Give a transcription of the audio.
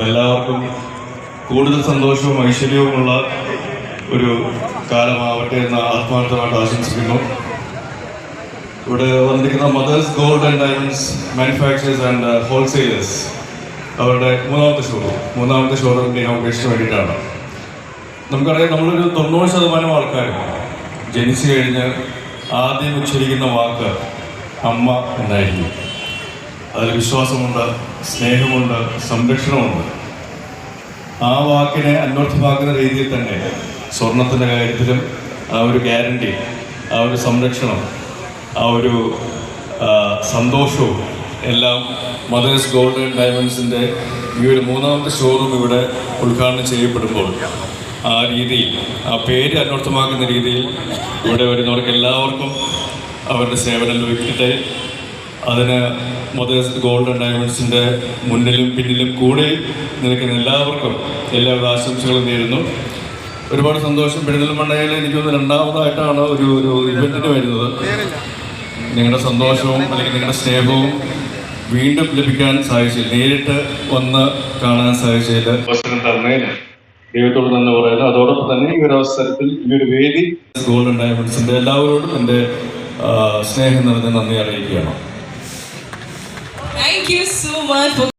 എല്ലാവർക്കും കൂടുതൽ സന്തോഷവും ഐശ്വര്യവുമുള്ള ഒരു കാലമാവട്ടെ എന്ന് ആത്മാർത്ഥമായിട്ട് ആശംസിക്കുന്നു. ഇവിടെ വന്നിരിക്കുന്ന Mothers Gold and Diamonds manufacturers and wholesalers അവരുടെ മൂന്നാമത്തെ ഷോറൂമിൻ്റെ ഇനോഗ്രേഷന് വേണ്ടിയിട്ടാണ്. നമുക്കറിയാം, നമ്മളൊരു 90% ആൾക്കാരും ജനിച്ചു കഴിഞ്ഞ് ആദ്യം ഉച്ചരിക്കുന്ന വാക്ക് അമ്മ എന്നായിരിക്കും. അതിൽ വിശ്വാസമുണ്ട്, സ്നേഹമുണ്ട്, സംരക്ഷണമുണ്ട്. ആ വാക്കിനെ അന്വർത്ഥമാക്കുന്ന രീതിയിൽ തന്നെ സ്വർണത്തിൻ്റെ കാര്യത്തിലും ആ ഒരു ഗ്യാരണ്ടി, ആ ഒരു സംരക്ഷണം, ആ ഒരു സന്തോഷവും എല്ലാം മദേഴ്സ് ഗോൾഡ് ആൻഡ് ഡയമണ്ട്സിൻ്റെ ഈ ഒരു മൂന്നാമത്തെ ഷോറൂം ഇവിടെ ഉദ്ഘാടനം ചെയ്യപ്പെടുമ്പോൾ ആ രീതിയിൽ, ആ പേര് അന്വർത്ഥമാക്കുന്ന രീതിയിൽ ഇവിടെ വരുന്നവർക്ക് എല്ലാവർക്കും അവരുടെ സേവനം ലഭിക്കട്ടെ. അതിന് മദേഴ്സ് ഗോൾഡ് ആൻഡ് ഡയമണ്ട്സിൻ്റെ മുന്നിലും പിന്നിലും കൂടെ നിൽക്കുന്ന എല്ലാവർക്കും എല്ലാവിധ ആശംസകളും നേരുന്നു. ഒരുപാട് സന്തോഷം. പെരിന്തൽമണ്ണയിൽ എനിക്കൊന്ന് രണ്ടാമതായിട്ടാണ് ഒരു ഇവൻറ്റിന് വരുന്നത്. നിങ്ങളുടെ സന്തോഷവും അല്ലെങ്കിൽ നിങ്ങളുടെ സ്നേഹവും വീണ്ടും ലഭിക്കാൻ സാധിച്ചില്ല, നേരിട്ട് വന്ന് കാണാൻ സാധിച്ചതിൽ അവസരം തന്നതിന് ദൈവത്തോട് തന്നെ പറയുന്നു. അതോടൊപ്പം തന്നെ ഈ ഒരു അവസരത്തിൽ ഈ ഒരു വേദി ഗോൾഡ് ആൻഡ് ഡയമണ്ട്സിൻ്റെ എല്ലാവരോടും എൻ്റെ സ്നേഹം നിറഞ്ഞ നന്ദി അറിയിക്കുകയാണ്. Thank you so much.